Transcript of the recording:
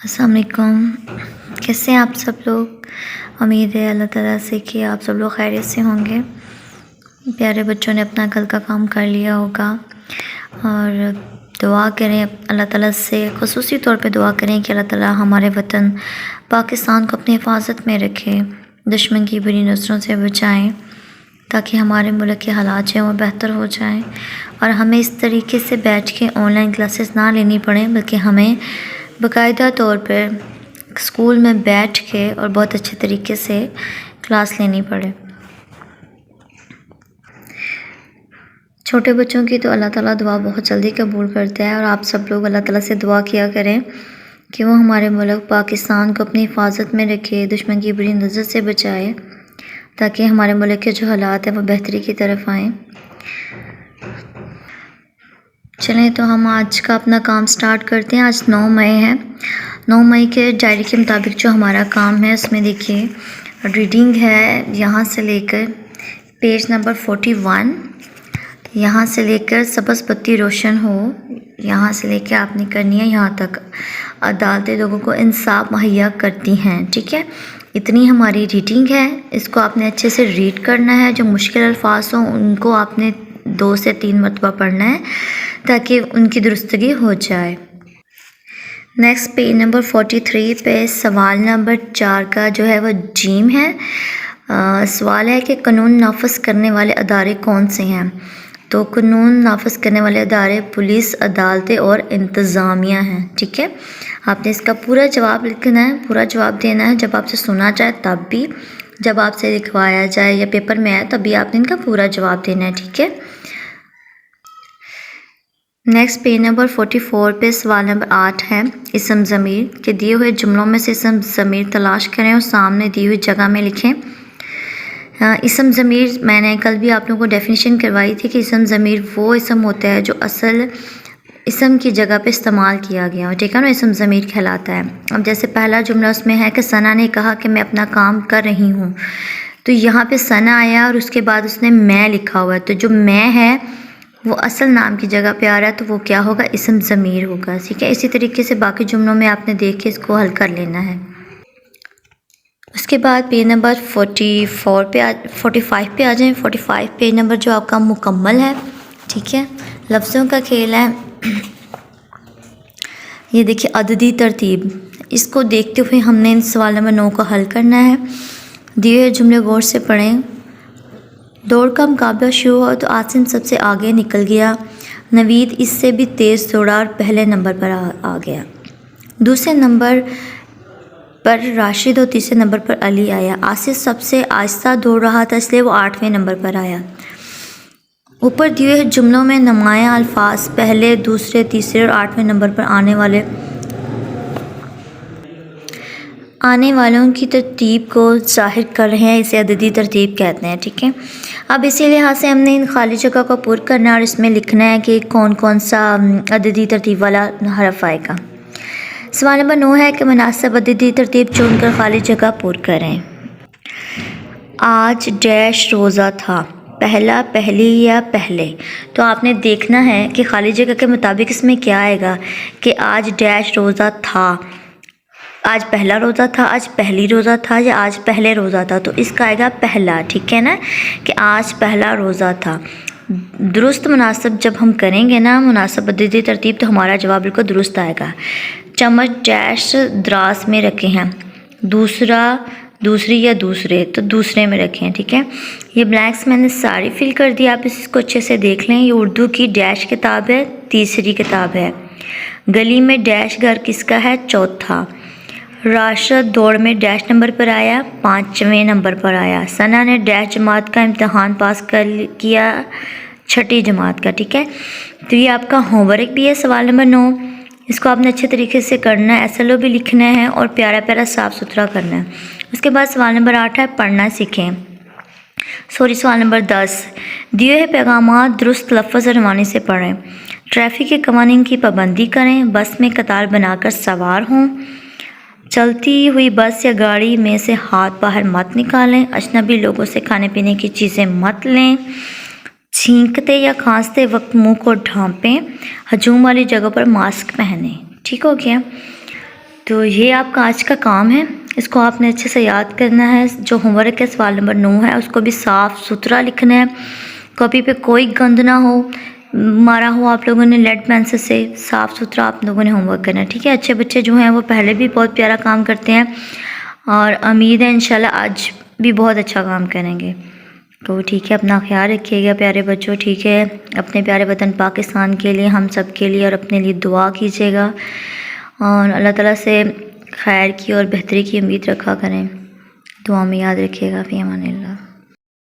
अस्सलाम वालेकुम। कैसे हैं आप सब लोग? उम्मीद है अल्लाह ताला से कि आप सब लोग खैरियत से होंगे। प्यारे बच्चों ने अपना कल का काम कर लिया होगा और दुआ करें अल्लाह ताला से, ख़ुसूसी तौर पे दुआ करें कि अल्लाह ताला हमारे वतन पाकिस्तान को अपनी हिफाजत में रखे, दुश्मन की बुरी नज़रों से बचाएं ताकि हमारे मुल्क के हालात जो हैं वो बेहतर हो जाएं और हमें इस तरीके से बैठ के ऑनलाइन क्लासेस ना लेनी पड़ें, बल्कि हमें बाकायदा तौर पर स्कूल में बैठ के और बहुत अच्छे तरीके से क्लास लेनी पड़े। छोटे बच्चों की तो अल्लाह ताला दुआ बहुत जल्दी कबूल करता है और आप सब लोग अल्लाह ताला से दुआ किया करें कि वो हमारे मुल्क पाकिस्तान को अपनी हिफाजत में रखे, दुश्मन की बुरी नज़र से बचाए ताकि हमारे मुल्क के जो हालात हैं वो बेहतरी की तरफ आएँ। चलें तो हम आज का अपना काम स्टार्ट करते हैं। आज 9 मई है। 9 मई के डायरी के मुताबिक जो हमारा काम है उसमें देखिए रीडिंग है यहाँ से लेकर पेज नंबर 41, यहाँ से लेकर सबस बत्ती रोशन हो, यहाँ से लेकर आपने करनी है यहाँ तक। अदालतें लोगों को इंसाफ मुहैया करती हैं, ठीक है। इतनी हमारी रीडिंग है, इसको आपने अच्छे से रीड करना है। जो मुश्किल अल्फाज हों उनको आपने 2 से 3 मरतबा पढ़ना है ताकि उनकी दुरुस्तगी हो जाए। नेक्स्ट पेज नंबर 43 पे सवाल नंबर 4 का जो है वो जीम है। सवाल है कि कानून नाफिज करने वाले अदारे कौन से हैं। तो कानून नाफिज करने वाले अदारे पुलिस, अदालतें और इंतज़ामिया हैं, ठीक है। आपने इसका पूरा जवाब लिखना है, पूरा जवाब देना है। जब आपसे सुना जाए तब भी, जब आपसे लिखवाया जाए या पेपर में आए तब भी आपने इनका पूरा जवाब देना है, ठीक है। नेक्स्ट पेज नंबर 44 पे सवाल नंबर 8 है इसम ज़मीर के दिए हुए जुमलों में से इसम ज़मीर तलाश करें और सामने दी हुई जगह में लिखें। इसम ज़मीर मैंने कल भी आप लोगों को डेफिनेशन करवाई थी कि इसम ज़मीर वो इसम होता है जो असल इसम की जगह पे इस्तेमाल किया गया हो, ठीक है ना, इसम ज़मीर कहलाता है। अब जैसे पहला जुमला उसमें है कि सना ने कहा कि मैं अपना काम कर रही हूँ, तो यहाँ पे सना आया और उसके बाद उसने मैं लिखा हुआ है, तो जो मैं है वो असल नाम की जगह पे आ रहा है, तो वो क्या होगा, इसम ज़मीर होगा, ठीक है। इसी तरीके से बाकी जुमलों में आपने देख के इसको हल कर लेना है। उसके बाद पेज नंबर 45 पे आ जाएं। 45 पेज नंबर जो आपका मुकम्मल है, ठीक है। लफ्ज़ों का खेल है। ये देखिए अददी तरतीब, इसको देखते हुए हमने इन सवाल नंबर 9 को हल करना है। दिए हुए जुमले गौर से पढ़ें। दौड़ का मुकाबला शुरू हुआ तो आसिम सबसे आगे निकल गया। नवीद इससे भी तेज़ दौड़ा और पहले नंबर पर आ गया। दूसरे नंबर पर राशिद और तीसरे नंबर पर अली आया। आसिफ सबसे आहिस्ता दौड़ रहा था इसलिए वो 8वें नंबर पर आया। ऊपर दिए हुए जुमलों में नुमायां अल्फाज पहले, दूसरे, तीसरे और 8वें नंबर पर आने वालों की तरतीब को ज़ाहिर कर रहे हैं, इसे अददी तरतीब कहते हैं, ठीक है। अब इसी लिहाज से हमने इन खाली जगह को पुर करना है और इसमें लिखना है कि कौन कौन सा अददी तरतीब वाला हरफ आएगा। सवाल नंबर 9 है कि मुनासिब अददी तरतीब चुनकर खाली जगह पुर करें। आज डैश रोज़ा था, पहला, पहली या पहले। तो आपने देखना है कि खाली जगह के मुताबिक इसमें क्या आएगा कि आज डैश रोज़ा था, आज पहला रोज़ा था, आज पहली रोज़ा था या आज पहले रोज़ा था। तो इसका आएगा पहला, ठीक है ना, कि आज पहला रोज़ा था। दुरुस्त मुनासिब जब हम करेंगे ना मुनासिब अददी तरतीब, तो हमारा जवाब बिल्कुल दुरुस्त आएगा। चम्मच डैश दराज में रखे हैं, दूसरा, दूसरी या दूसरे, तो दूसरे में रखें, ठीक है। ये ब्लैंक्स मैंने सारी फिल कर दी, आप इसको अच्छे से देख लें। ये उर्दू की डैश किताब है, तीसरी किताब है। गली में डैश घर किसका है, चौथा। राशिद दौड़ में डैश नंबर पर आया, 5वें नंबर पर आया। सना ने डैश जमात का इम्तहान पास किया, 6ठी जमात का, ठीक है। तो ये आपका होमवर्क भी है सवाल नंबर 9, इसको आपने अच्छे तरीके से करना है, SLO भी लिखना है और प्यारा प्यारा साफ़ सुथरा करना है। उसके बाद सवाल नंबर 8 है पढ़ना सीखें। सवाल नंबर 10, दिए हुए पैगामात दुरुस्त लफ्ज़ और रवानी से पढ़ें। ट्रैफिक के कवानीन की पाबंदी करें। बस में कतार बनाकर सवार हों। चलती हुई बस या गाड़ी में से हाथ बाहर मत निकालें। अजनबी लोगों से खाने पीने की चीज़ें मत लें। छींकते या खांसते वक्त मुंह को ढांपें। हजूम वाली जगह पर मास्क पहनें, ठीक हो गया। تو یہ آپ کا آج کا کام ہے، اس کو آپ نے اچھے سے یاد کرنا ہے۔ جو ہوم ورک ہے سوال نمبر 9 ہے، اس کو بھی صاف ستھرا لکھنا ہے، کاپی پہ کوئی گند نہ ہو، مارا ہو آپ لوگوں نے لیڈ پینسل سے، صاف ستھرا آپ لوگوں نے ہوم ورک کرنا ہے، ٹھیک ہے۔ اچھے بچے جو ہیں وہ پہلے بھی بہت پیارا کام کرتے ہیں اور امید ہے انشاءاللہ آج بھی بہت اچھا کام کریں گے۔ تو ٹھیک ہے، اپنا خیال رکھیے گا پیارے بچوں، ٹھیک ہے۔ اپنے پیارے وطن پاکستان کے لیے، ہم سب کے لیے اور اپنے لیے دعا کیجیے گا اور اللہ تعالیٰ سے خیر کی اور بہتری کی امید رکھا کریں۔ دعا میں یاد رکھیے گا۔ فی امان اللہ۔